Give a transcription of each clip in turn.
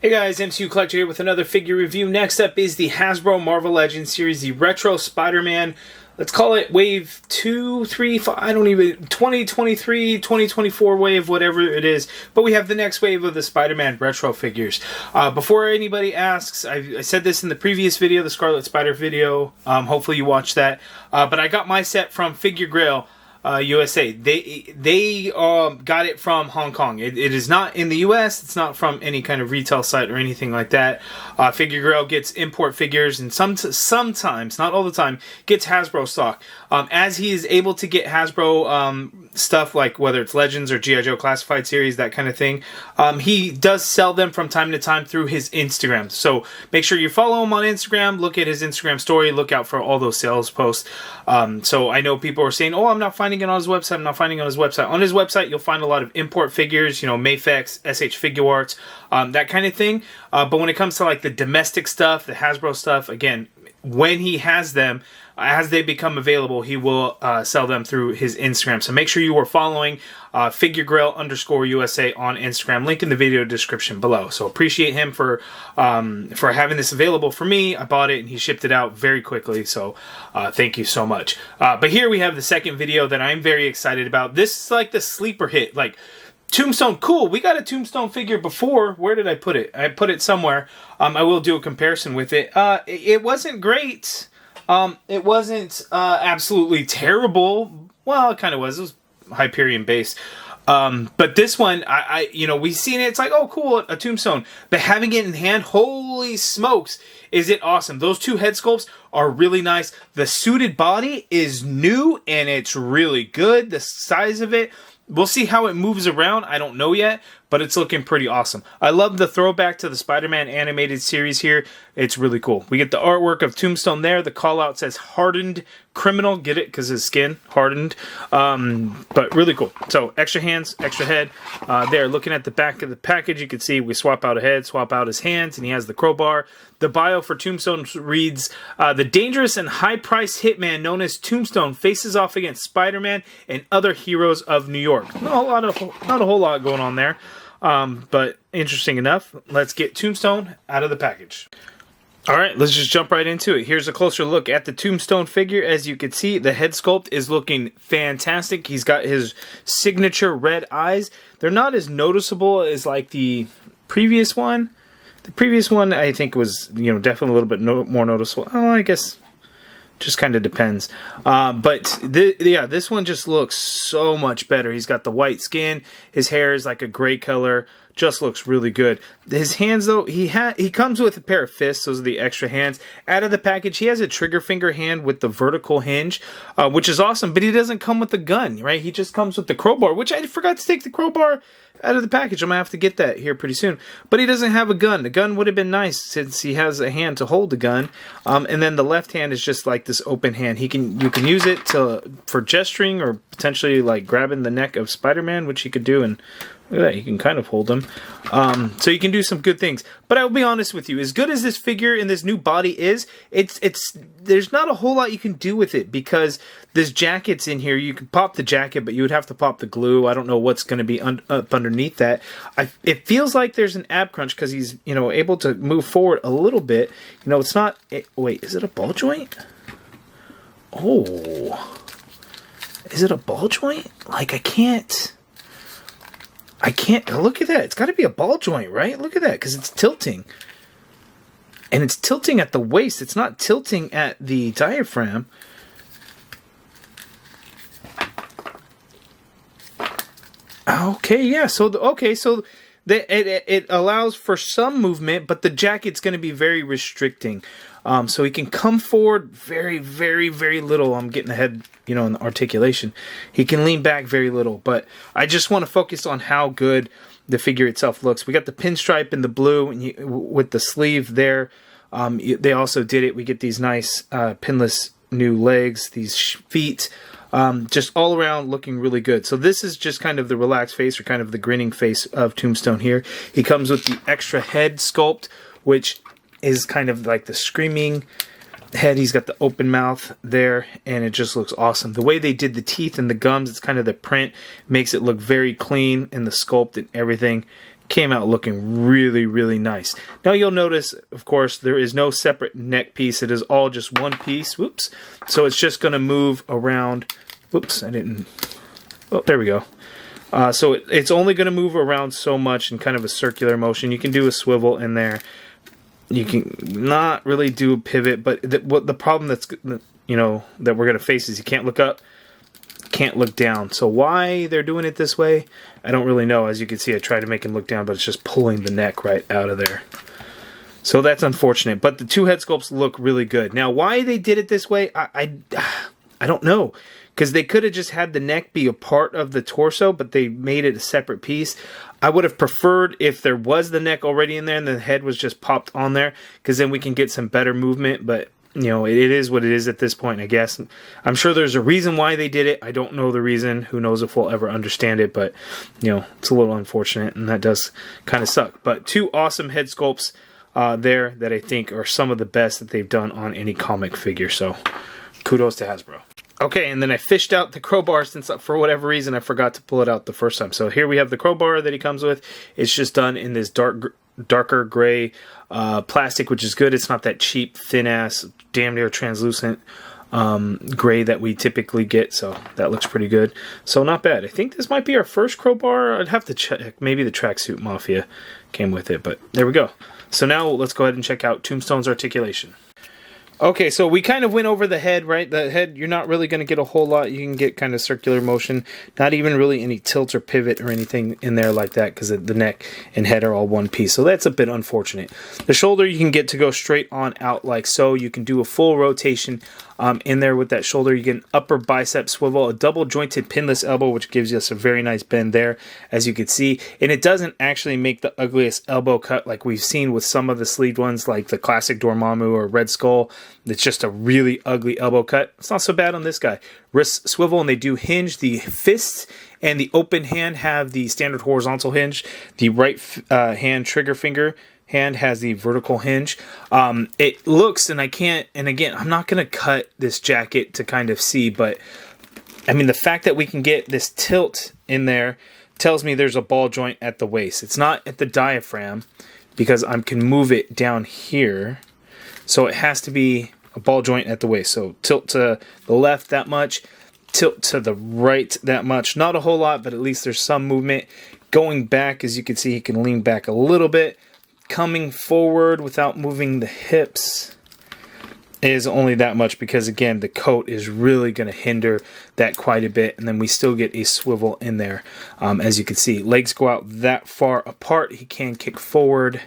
Hey guys, MCU Collector here with another figure review. Next up is the Hasbro Marvel Legends series, the Retro Spider-Man. Let's call it Wave 2, 3, 5, I don't even, 2023, 2024 wave, whatever it is. But we have the next wave of the Spider-Man Retro figures. Before anybody asks, I said this in the previous video, the Scarlet Spider video. Hopefully you watched that. But I got my set from Figure Grail. USA. They got it from Hong Kong. It is not in the US. It's not from any kind of retail site or anything like that. Figure Grail gets import figures and sometimes, not all the time, gets Hasbro stock. As he is able to get Hasbro stuff, like whether it's Legends or G.I. Joe Classified Series, that kind of thing, he does sell them from time to time through his Instagram. So make sure you follow him on Instagram, look at his Instagram story, look out for all those sales posts. So I know people are saying, oh, I'm not finding it on his website, I'm not finding it on his website. On his website, you'll find a lot of import figures, you know, Mayfex, SH Figure Arts, that kind of thing. But when it comes to like the domestic stuff, the Hasbro stuff, again, when he has them, as they become available, he will sell them through his Instagram. So make sure you are following FigureGrail_USA on Instagram. Link in the video description below. So appreciate him for having this available for me. I bought it and he shipped it out very quickly. So thank you so much. But here we have the second video that I'm very excited about. This is like the sleeper hit. Like, Tombstone, cool. We got a Tombstone figure before. Where did I put it? I put it somewhere. I will do a comparison with it. It wasn't great. It wasn't absolutely terrible. Well, it kind of was. It was Hyperion base. But this one, you know, we've seen it. It's like, oh, cool, a Tombstone. But having it in hand, holy smokes, is it awesome. Those two head sculpts are really nice. The suited body is new, and it's really good. The size of it, we'll see how it moves around. I don't know yet, but it's looking pretty awesome. I love the throwback to the Spider-Man animated series here. It's really cool. We get the artwork of Tombstone there. The call out says hardened criminal. Get it? Because his skin hardened. But really cool. So extra hands, extra head. There, looking at the back of the package, you can see we swap out a head, swap out his hands, and he has the crowbar. The bio for Tombstone reads, the dangerous and high-priced hitman known as Tombstone faces off against Spider-Man and other heroes of New York. Not a whole lot going on there, but interesting enough. Let's get Tombstone out of the package. All right, let's just jump right into it. Here's a closer look at the Tombstone figure. As you can see, the head sculpt is looking fantastic. He's got his signature red eyes. They're not as noticeable as like the previous one. The previous one, I think, was, you know, definitely a little bit more noticeable. Oh, I guess just kind of depends. But yeah, this one just looks so much better. He's got the white skin. His hair is like a gray color. Just looks really good. His hands, though, he comes with a pair of fists. Those are the extra hands. Out of the package, he has a trigger finger hand with the vertical hinge, which is awesome. But he doesn't come with the gun, right? He just comes with the crowbar, which I forgot to take the crowbar out of the package. I'm going to have to get that here pretty soon. But he doesn't have a gun. The gun would have been nice since he has a hand to hold the gun. And then the left hand is just like this open hand. You can use it for gesturing or potentially like grabbing the neck of Spider-Man, which he could do. And look at that, you can kind of hold him. So you can do some good things. But I will be honest with you, as good as this figure and this new body is, there's not a whole lot you can do with it because this jacket's in here. You can pop the jacket, but you would have to pop the glue. I don't know what's going to be up underneath that. It feels like there's an ab crunch because he's, you know, able to move forward a little bit. You know, it's not... wait, is it a ball joint? Oh. Is it a ball joint? Like, I can't... look at that. It's got to be a ball joint, right? Look at that, because it's tilting. And it's tilting at the waist. It's not tilting at the diaphragm. Okay, yeah. So, it allows for some movement, but the jacket's going to be very restricting. So he can come forward very, very, very little. I'm getting ahead, you know, in the articulation. He can lean back very little, but I just want to focus on how good the figure itself looks. We got the pinstripe in the blue and with the sleeve there. They also did it. We get these nice pinless new legs, these feet, just all around looking really good. So this is just kind of the relaxed face or kind of the grinning face of Tombstone here. He comes with the extra head sculpt, which is kind of like the screaming head. He's got the open mouth there, and it just looks awesome. The way they did the teeth and the gums, it's kind of the print, makes it look very clean, and the sculpt and everything. came out looking really, really nice. Now you'll notice, of course, there is no separate neck piece. It is all just one piece. Whoops. So it's just going to move around. Whoops, I didn't. Oh, there we go. So it's only going to move around so much in kind of a circular motion. You can do a swivel in there. You can not really do a pivot, but the problem that's, you know, that we're going to face is you can't look up, can't look down. So why they're doing it this way, I don't really know. As you can see, I tried to make him look down, but it's just pulling the neck right out of there. So that's unfortunate. But the two head sculpts look really good. Now, why they did it this way, I don't know. Because they could have just had the neck be a part of the torso, but they made it a separate piece. I would have preferred if there was the neck already in there and the head was just popped on there, because then we can get some better movement. But, you know, it is what it is at this point, I guess. I'm sure there's a reason why they did it. I don't know the reason. Who knows if we'll ever understand it, but, you know, it's a little unfortunate, and that does kind of suck. But two awesome head sculpts there that I think are some of the best that they've done on any comic figure. So, kudos to Hasbro. Okay, and then I fished out the crowbar since for whatever reason I forgot to pull it out the first time. So here we have the crowbar that he comes with. It's just done in this darker gray plastic, which is good. It's not that cheap, thin-ass, damn near translucent gray that we typically get. So that looks pretty good. So not bad. I think this might be our first crowbar. I'd have to check. Maybe the Tracksuit Mafia came with it, but there we go. So now let's go ahead and check out Tombstone's articulation. Okay, so we kind of went over the head, right? The head, you're not really going to get a whole lot. You can get kind of circular motion, not even really any tilt or pivot or anything in there like that, because the neck and head are all one piece. So that's a bit unfortunate. The shoulder you can get to go straight on out like so. You can do a full rotation in there with that shoulder. You get an upper bicep swivel, a double jointed pinless elbow, which gives us a very nice bend there, as you can see. And it doesn't actually make the ugliest elbow cut like we've seen with some of the sleeved ones, like the classic Dormammu or Red Skull. It's just a really ugly elbow cut. It's not so bad on this guy. Wrist swivel, and they do hinge. The fists and the open hand have the standard horizontal hinge. The right hand trigger finger hand has the vertical hinge. It looks, and I can't, and again, I'm not going to cut this jacket to kind of see, but I mean, the fact that we can get this tilt in there tells me there's a ball joint at the waist. It's not at the diaphragm, because I can move it down here. So it has to be a ball joint at the waist. So tilt to the left that much, tilt to the right that much. Not a whole lot, but at least there's some movement. Going back, as you can see, he can lean back a little bit. Coming forward without moving the hips is only that much, because again, the coat is really going to hinder that quite a bit. And then we still get a swivel in there. As you can see, legs go out that far apart. He can kick forward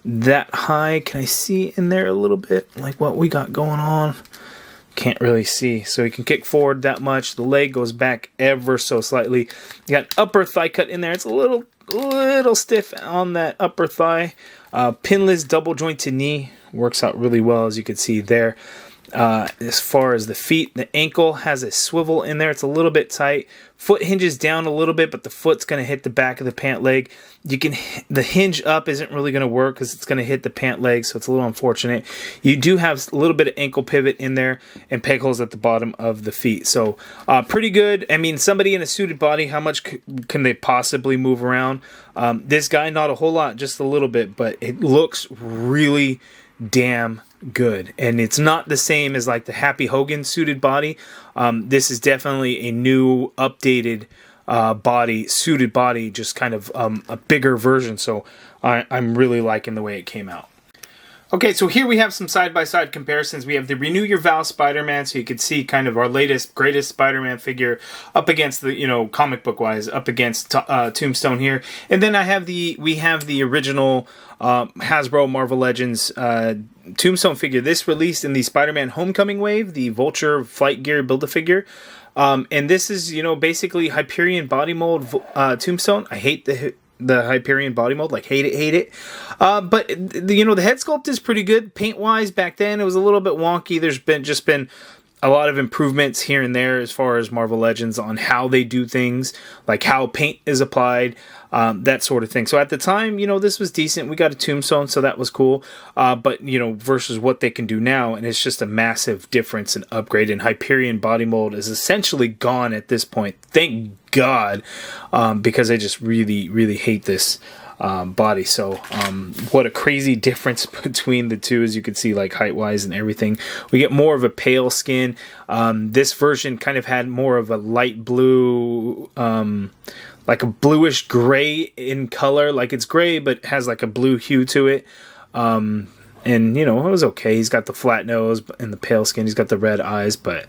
that high. Can I see in there a little bit like what we got going on? Can't really see. So he can kick forward that much. The leg goes back ever so slightly. You got upper thigh cut in there. It's a little stiff on that upper thigh. Pinless double jointed knee works out really well, as you can see there. As far as the feet, the ankle has a swivel in there. It's a little bit tight. Foot hinges down a little bit, but the foot's going to hit the back of the pant leg. The hinge up isn't really going to work because it's going to hit the pant leg, so it's a little unfortunate. You do have a little bit of ankle pivot in there and peg holes at the bottom of the feet. So pretty good. I mean, somebody in a suited body, how much can they possibly move around? This guy, not a whole lot, just a little bit, but it looks really damn good. And it's not the same as like the Happy Hogan suited body. This is definitely a new updated suited body, just kind of a bigger version. So I'm really liking the way it came out. Okay, so here we have some side-by-side comparisons. We have the Renew Your Vow Spider-Man, so you can see kind of our latest, greatest Spider-Man figure up against the, you know, comic book-wise, up against Tombstone here. And then we have the original Hasbro Marvel Legends Tombstone figure. This released in the Spider-Man Homecoming wave, the Vulture Flight Gear Build-A-Figure. And this is, you know, basically Hyperion body mold Tombstone. I hate the Hyperion body mold, like hate it. But you know, the head sculpt is pretty good. Paint wise, back then it was a little bit wonky. There's been a lot of improvements here and there as far as Marvel Legends on how they do things, like how paint is applied, that sort of thing. So at the time, you know, this was decent. We got a Tombstone, so that was cool. But, you know, versus what they can do now, and it's just a massive difference and upgrade. And Hyperion body mold is essentially gone at this point. Thank God, because I just really hate this body. So what a crazy difference between the two, as you can see, like height wise and everything. We get more of a pale skin. This version kind of had more of a light blue, like a bluish gray in color. Like it's gray but has like a blue hue to it. And you know, it was okay. He's got the flat nose and the pale skin. He's got the red eyes, but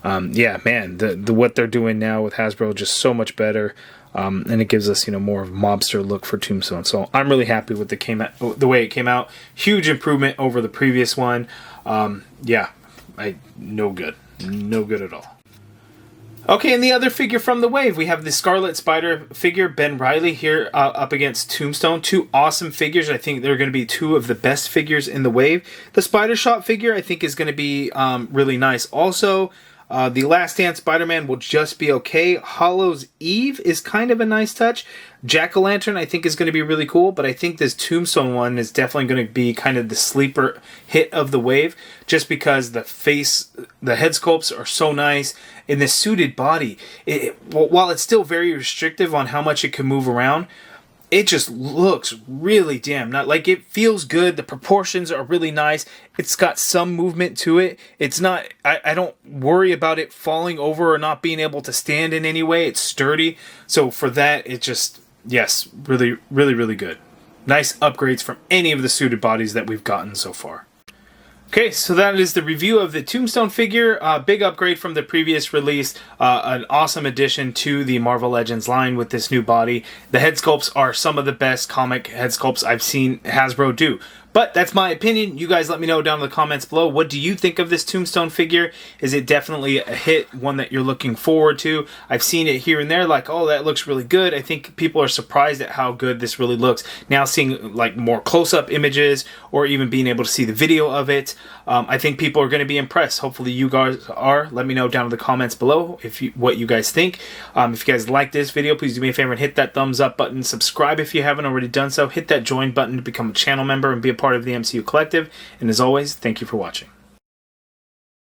yeah, man, the what they're doing now with Hasbro just so much better. And it gives us, you know, more of a mobster look for Tombstone. So I'm really happy with the way it came out. Huge improvement over the previous one. Yeah, no good at all. Okay, and the other figure from the wave, we have the Scarlet Spider figure, Ben Reilly, here up against Tombstone. Two awesome figures. I think they're going to be two of the best figures in the wave. The Spider Shot figure, I think, is going to be really nice. Also, the Last Stand Spider-Man will just be okay. Hollow's Eve is kind of a nice touch. Jack-o'-lantern I think is going to be really cool, but I think this Tombstone one is definitely going to be kind of the sleeper hit of the wave, just because the head sculpts are so nice. In this suited body, while it's still very restrictive on how much it can move around, it just looks really damn nice. Like, it feels good. The proportions are really nice. It's got some movement to it. It's not, I don't worry about it falling over or not being able to stand in any way. It's sturdy. So for that, it just, yes, really good. Nice upgrades from any of the suited bodies that we've gotten so far. Okay, so that is the review of the Tombstone figure. Big upgrade from the previous release. An awesome addition to the Marvel Legends line with this new body. The head sculpts are some of the best comic head sculpts I've seen Hasbro do. But that's my opinion. You guys let me know down in the comments below. What do you think of this Tombstone figure? Is it definitely a hit, one that you're looking forward to? I've seen it here and there, like, oh, that looks really good. I think people are surprised at how good this really looks. Now seeing like more close-up images or even being able to see the video of it, I think people are going to be impressed. Hopefully you guys are. Let me know down in the comments below what you guys think. If you guys like this video, please do me a favor and hit that thumbs up button. Subscribe if you haven't already done so. Hit that join button to become a channel member and be a part of the MCU Collective. And as always, thank you for watching.